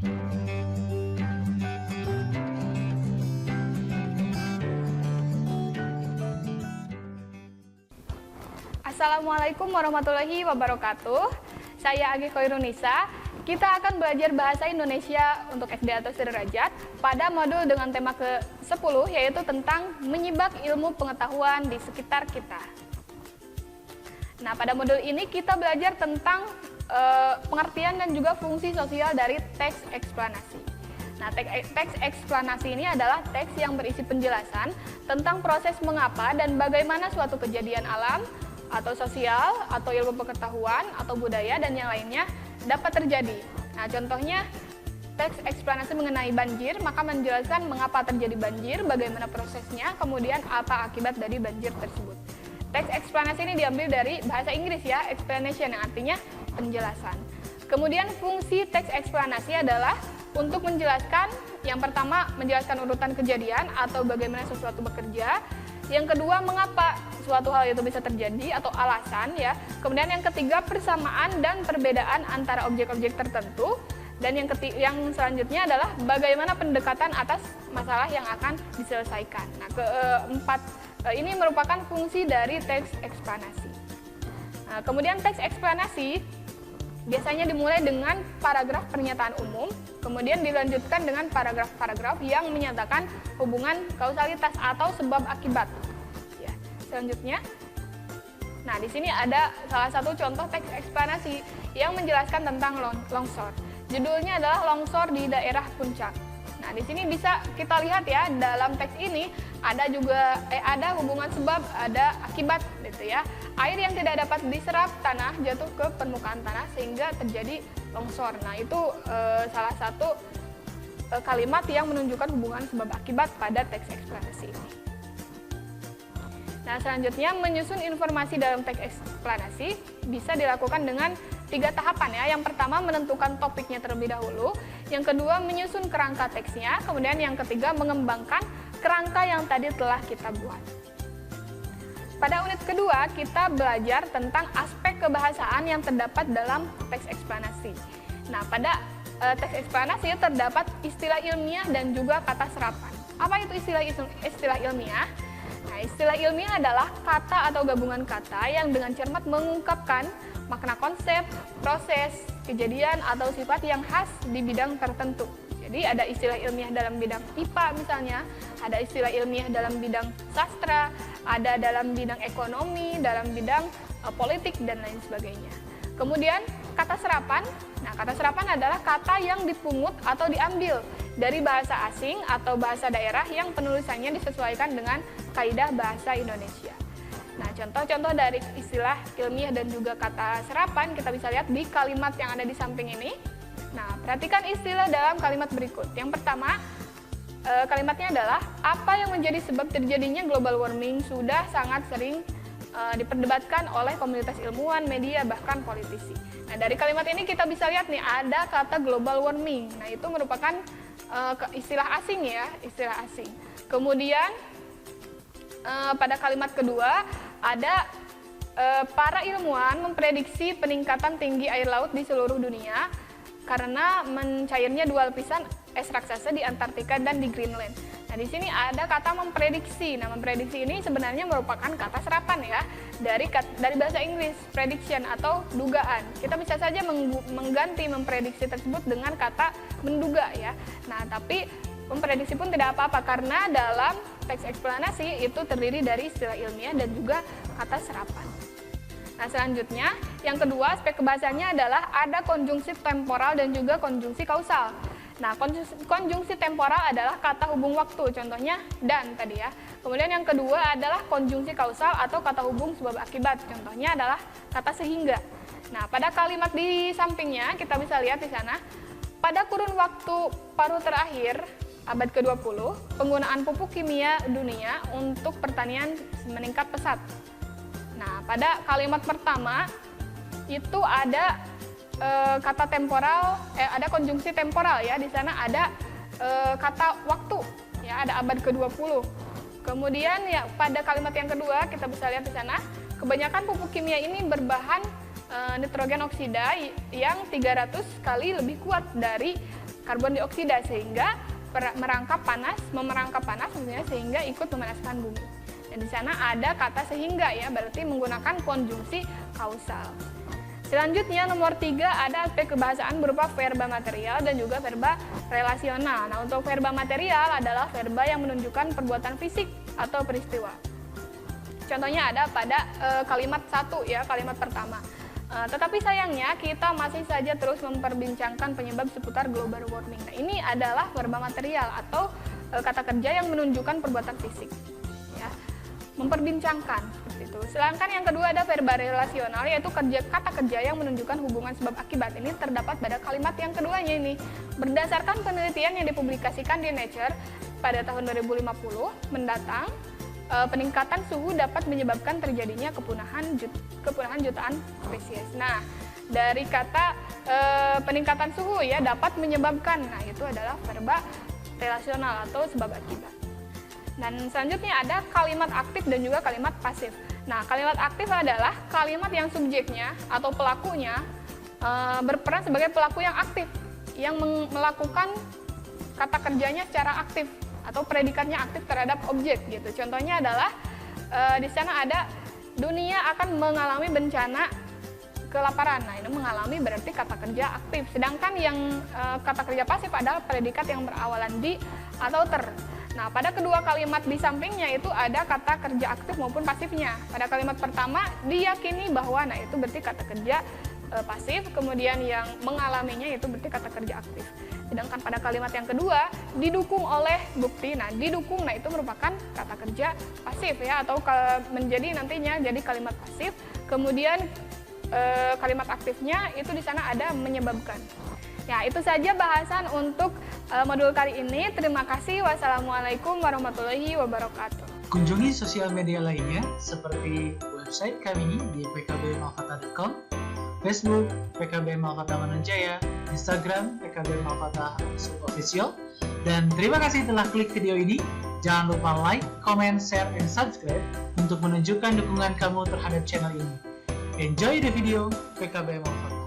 Assalamualaikum warahmatullahi wabarakatuh. Saya Agi Koirunisa. Kita akan belajar bahasa Indonesia untuk SD atau sederajat pada modul dengan tema ke-10, yaitu tentang menyibak ilmu pengetahuan di sekitar kita. Nah, pada modul ini kita belajar tentang pengertian dan juga fungsi sosial dari teks eksplanasi. Nah, teks eksplanasi ini adalah teks yang berisi penjelasan tentang proses mengapa dan bagaimana suatu kejadian alam atau sosial, atau ilmu pengetahuan, atau budaya, dan yang lainnya dapat terjadi. Nah, contohnya teks eksplanasi mengenai banjir, maka menjelaskan mengapa terjadi banjir, bagaimana prosesnya, kemudian apa akibat dari banjir tersebut. Teks eksplanasi ini diambil dari bahasa Inggris ya, explanation, yang artinya penjelasan. Kemudian fungsi teks eksplanasi adalah untuk menjelaskan, yang pertama menjelaskan urutan kejadian atau bagaimana sesuatu bekerja. Yang kedua, mengapa suatu hal itu bisa terjadi atau alasan ya. Kemudian yang ketiga, persamaan dan perbedaan antara objek-objek tertentu. Dan yang selanjutnya adalah bagaimana pendekatan atas masalah yang akan diselesaikan. Nah, keempat ini merupakan fungsi dari teks eksplanasi. Nah, kemudian teks eksplanasi biasanya dimulai dengan paragraf pernyataan umum, kemudian dilanjutkan dengan paragraf-paragraf yang menyatakan hubungan kausalitas atau sebab akibat. Ya, selanjutnya, nah di sini ada salah satu contoh teks eksplanasi yang menjelaskan tentang longsor. Judulnya adalah longsor di daerah Puncak. Nah, di sini bisa kita lihat ya, dalam teks ini ada juga ada hubungan sebab, ada akibat gitu ya. Air yang tidak dapat diserap tanah jatuh ke permukaan tanah sehingga terjadi longsor. Nah, itu salah satu kalimat yang menunjukkan hubungan sebab akibat pada teks eksplanasi ini. Nah, selanjutnya menyusun informasi dalam teks eksplanasi bisa dilakukan dengan 3 tahapan ya. Yang pertama, menentukan topiknya terlebih dahulu. Yang kedua, menyusun kerangka teksnya. Kemudian yang ketiga, mengembangkan kerangka yang tadi telah kita buat. Pada unit kedua, kita belajar tentang aspek kebahasaan yang terdapat dalam teks eksplanasi. Nah, pada teks eksplanasi terdapat istilah ilmiah dan juga kata serapan. Apa itu istilah ilmiah? Nah, istilah ilmiah adalah kata atau gabungan kata yang dengan cermat mengungkapkan makna konsep, proses, kejadian, atau sifat yang khas di bidang tertentu. Jadi ada istilah ilmiah dalam bidang IPA misalnya, ada istilah ilmiah dalam bidang sastra, ada dalam bidang ekonomi, dalam bidang politik, dan lain sebagainya. Kemudian kata serapan, nah kata serapan adalah kata yang dipungut atau diambil dari bahasa asing atau bahasa daerah yang penulisannya disesuaikan dengan kaidah bahasa Indonesia. Nah, contoh-contoh dari istilah ilmiah dan juga kata serapan kita bisa lihat di kalimat yang ada di samping ini. Nah, perhatikan istilah dalam kalimat berikut. Yang pertama, kalimatnya adalah apa yang menjadi sebab terjadinya global warming sudah sangat sering diperdebatkan oleh komunitas ilmuwan, media, bahkan politisi. Nah, dari kalimat ini kita bisa lihat nih ada kata global warming. Nah, itu merupakan istilah asing ya, istilah asing. Kemudian pada kalimat kedua ada para ilmuwan memprediksi peningkatan tinggi air laut di seluruh dunia karena mencairnya 2 lapisan es raksasa di Antartika dan di Greenland. Nah, di sini ada kata memprediksi. Nah, memprediksi ini sebenarnya merupakan kata serapan ya dari bahasa Inggris prediction atau dugaan. Kita bisa saja mengganti memprediksi tersebut dengan kata menduga ya. Nah, tapi memprediksi pun tidak apa-apa karena dalam teks eksplanasi itu terdiri dari istilah ilmiah dan juga kata serapan. Nah, selanjutnya yang kedua aspek kebahasanya adalah ada konjungsi temporal dan juga konjungsi kausal. Nah, konjungsi temporal adalah kata hubung waktu, contohnya dan tadi ya. Kemudian yang kedua adalah konjungsi kausal atau kata hubung sebab akibat, contohnya adalah kata sehingga. Nah, pada kalimat di sampingnya kita bisa lihat di sana, pada kurun waktu paruh terakhir abad ke-20, penggunaan pupuk kimia dunia untuk pertanian meningkat pesat. Nah, pada kalimat pertama itu ada kata temporal, ada konjungsi temporal ya. Di sana ada kata waktu, ya ada abad ke-20. Kemudian ya pada kalimat yang kedua kita bisa lihat di sana, kebanyakan pupuk kimia ini berbahan nitrogen oksida yang 300 kali lebih kuat dari karbon dioksida sehingga memerangkap panas maksudnya sehingga ikut memanaskan bumi. Dan di sana ada kata sehingga ya, berarti menggunakan konjungsi kausal. Selanjutnya nomor 3 ada aspek kebahasaan berupa verba material dan juga verba relasional. Nah, untuk verba material adalah verba yang menunjukkan perbuatan fisik atau peristiwa. Contohnya ada pada kalimat 1 ya, kalimat pertama. Tetapi sayangnya kita masih saja terus memperbincangkan penyebab seputar global warming. Nah, ini adalah verba material atau kata kerja yang menunjukkan perbuatan fisik. Ya, memperbincangkan seperti itu. Sedangkan yang kedua ada verba relasional, yaitu kata kerja yang menunjukkan hubungan sebab akibat. Ini terdapat pada kalimat yang keduanya ini. Berdasarkan penelitian yang dipublikasikan di Nature pada tahun 2050 mendatang, peningkatan suhu dapat menyebabkan terjadinya kepunahan jutaan spesies. Nah, dari kata peningkatan suhu ya dapat menyebabkan, nah itu adalah verba relasional atau sebab akibat. Dan selanjutnya ada kalimat aktif dan juga kalimat pasif. Nah, kalimat aktif adalah kalimat yang subjeknya atau pelakunya berperan sebagai pelaku yang aktif, yang melakukan kata kerjanya secara aktif atau predikatnya aktif terhadap objek gitu. Contohnya adalah di sana ada dunia akan mengalami bencana kelaparan. Nah, ini mengalami berarti kata kerja aktif. Sedangkan yang kata kerja pasif adalah predikat yang berawalan di atau ter. Nah, pada kedua kalimat di sampingnya itu ada kata kerja aktif maupun pasifnya. Pada kalimat pertama diyakini bahwa, nah itu berarti kata kerja pasif, kemudian yang mengalaminya itu berarti kata kerja aktif. Sedangkan pada kalimat yang kedua didukung oleh bukti. Nah, didukung, nah itu merupakan kata kerja pasif ya, atau menjadi nantinya jadi kalimat pasif. Kemudian kalimat aktifnya itu di sana ada menyebabkan. Ya, itu saja bahasan untuk modul kali ini. Terima kasih. Wassalamualaikum warahmatullahi wabarakatuh. Kunjungi sosial media lainnya seperti website kami di pkbmalkata.com, Facebook PKB Malkata Manunjaya, Instagram PKB Malkata _official. Dan terima kasih telah klik video ini. Jangan lupa like, comment, share, and subscribe untuk menunjukkan dukungan kamu terhadap channel ini. Enjoy the video PKB Malkata.